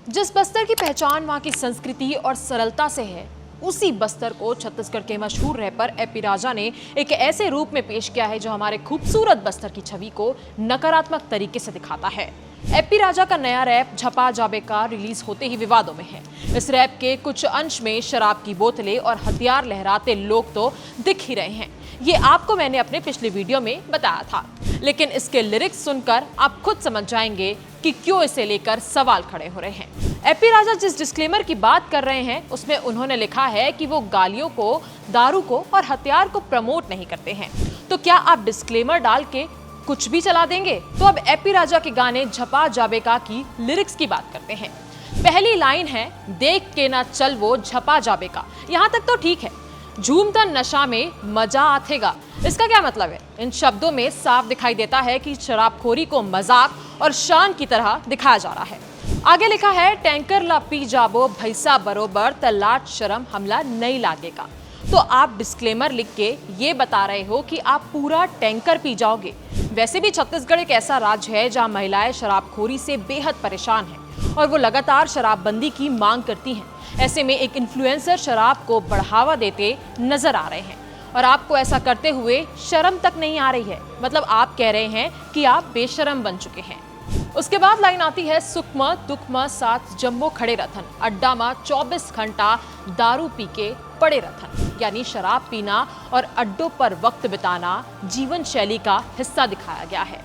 जिस बस्तर की पहचान वहाँ की संस्कृति और सरलता से है, उसी बस्तर को छत्तीसगढ़ के मशहूर रैपर एपी राजा ने एक ऐसे रूप में पेश किया है जो हमारे खूबसूरत बस्तर की छवि को नकारात्मक तरीके से दिखाता है। एपी राजा का नया रैप झपा जाबे का रिलीज होते ही विवादों में है। इस रैप के कुछ अंश में शराब की बोतलें और हथियार लहराते लोग तो दिख ही रहे हैं। ये आपको मैंने अपने पिछले वीडियो में बताया था, लेकिन इसके लिरिक्स सुनकर आप खुद समझ जाएंगे कि क्यों इसे लेकर सवाल खड़े हो रहे हैं। एपी राजा जिस डिस्क्लेमर की बात कर रहे हैं उसमें उन्होंने लिखा है कि वो गालियों को, दारू को और हथियार को प्रमोट नहीं करते हैं। तो क्या आप डिस्क्लेमर डाल के कुछ भी चला देंगे? तो अब एपी राजा के गाने झपा जाबेका की लिरिक्स की बात करते हैं। पहली लाइन है, देख के ना चल वो झपा जाबेका। यहाँ तक तो ठीक है, झूमतन नशा में मजा आथेगा। इसका क्या मतलब है? इन शब्दों में साफ दिखाई देता है कि शराबखोरी को मजाक और शान की तरह दिखाया जा रहा है। आगे लिखा है, टैंकर ला पी जाबो भैसा बरोबर तलाट शर्म हमला नहीं लागेगा। तो आप डिस्क्लेमर लिख के ये बता रहे हो कि आप पूरा टैंकर पी जाओगे। वैसे भी छत्तीसगढ़ एक ऐसा राज्य है जहां महिलाएं शराबखोरी से बेहद परेशान हैं और वो लगातार शराबबंदी की मांग करती हैं। ऐसे में एक इन्फ्लुएंसर शराब को बढ़ावा देते नजर आ रहे हैं और आपको ऐसा करते हुए शर्म तक नहीं आ रही है। मतलब आप कह रहे हैं कि आप बेशर्म बन चुके हैं। उसके बाद लाइन आती है, सुखम दुखम साथ जम्मो खड़े रथन, अड्डा में 24 घंटा दारू पी के पड़े रथन। यानी शराब पीना और अड्डों पर वक्त बिताना जीवन शैली का हिस्सा दिखाया गया है।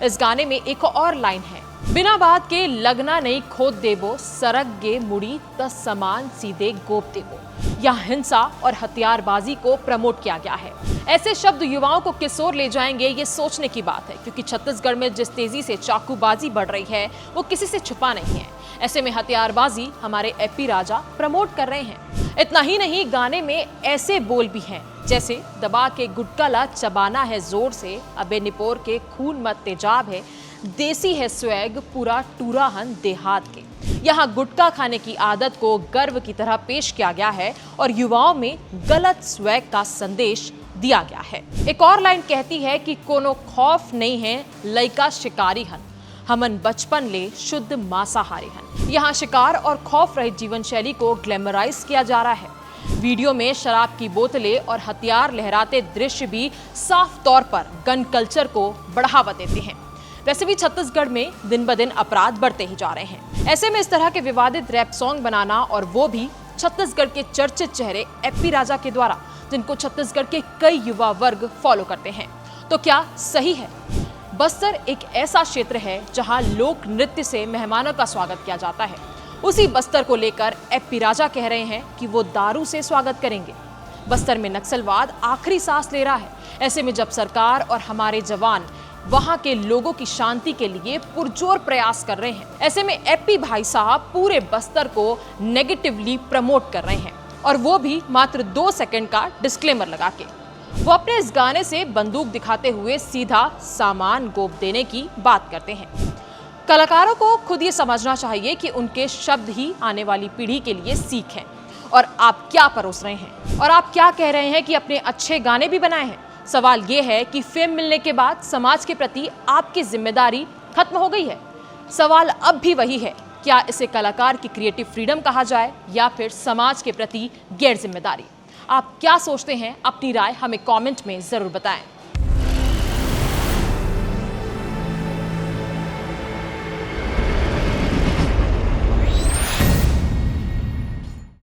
इस गाने में एक और लाइन है, बिना बात के लगना नहीं खोद देबो, सरक गे मुड़ी तस समान सीधे गोप देबो। यहाँ हिंसा और हथियारबाजी को प्रमोट किया गया है। ऐसे शब्द युवाओं को किस ओर ले जाएंगे ये सोचने की बात है, क्योंकि छत्तीसगढ़ में जिस तेजी से चाकूबाजी बढ़ रही है वो किसी से छुपा नहीं है। ऐसे में हथियारबाजी हमारे एपी राजा प्रमोट कर रहे हैं। इतना ही नहीं, गाने में ऐसे बोल भी हैं जैसे, दबा के गुटका ला चबाना है जोर से, अबे निपोर के खून मत तेजाब है, देसी है स्वैग पूरा टूराहन देहात के। यहाँ गुटखा खाने की आदत को गर्व की तरह पेश किया गया है और युवाओं में गलत स्वैग का संदेश दिया गया है। एक और लाइन कहती है कि कोनो खौफ नहीं है लइका शिकारी हन, हमन बचपन ले शुद्ध मांसाहारी हन। यहाँ शिकार और खौफ रहित जीवन शैली को ग्लैमराइज किया जा रहा है। वीडियो में शराब की बोतलें और हथियार लहराते दृश्य भी साफ तौर पर गन कल्चर को बढ़ावा देते हैं। वैसे भी छत्तीसगढ़ में दिन ब दिन अपराध बढ़ते ही जा रहे हैं। ऐसे में इस तरह के विवादित रैप सॉन्ग बनाना, और वो भी छत्तीसगढ़ के चर्चित चेहरे एपी राजा के द्वारा, जिनको छत्तीसगढ़ के कई युवा वर्ग फॉलो करते हैं, तो क्या सही है? बस्तर एक ऐसा क्षेत्र है जहां लोक नृत्य से मेहमानों का स्वागत किया जाता है। उसी बस्तर को लेकर एपी राजा कह रहे हैं कि वो दारू से स्वागत करेंगे। बस्तर में नक्सलवाद आखिरी सांस ले रहा है। ऐसे में जब सरकार और हमारे जवान वहां के लोगों की शांति के लिए पुरजोर प्रयास कर रहे हैं, ऐसे में एपी भाई साहब पूरे बस्तर को नेगेटिवली प्रमोट कर रहे हैं, और वो भी मात्र 2 सेकंड का डिस्क्लेमर लगा के। वो अपने इस गाने से बंदूक दिखाते हुए सीधा सामान गोप देने की बात करते हैं। कलाकारों को खुद ये समझना चाहिए कि उनके शब्द ही आने वाली पीढ़ी के लिए सीख है। और आप क्या परोस रहे हैं और आप क्या कह रहे हैं कि अपने अच्छे गाने भी बनाए हैं। सवाल ये है कि फेम मिलने के बाद समाज के प्रति आपकी जिम्मेदारी खत्म हो गई है। सवाल अब भी वही है, क्या इसे कलाकार की क्रिएटिव फ्रीडम कहा जाए या फिर समाज के प्रति गैर जिम्मेदारी? आप क्या सोचते हैं? अपनी राय हमें कमेंट में जरूर बताएं।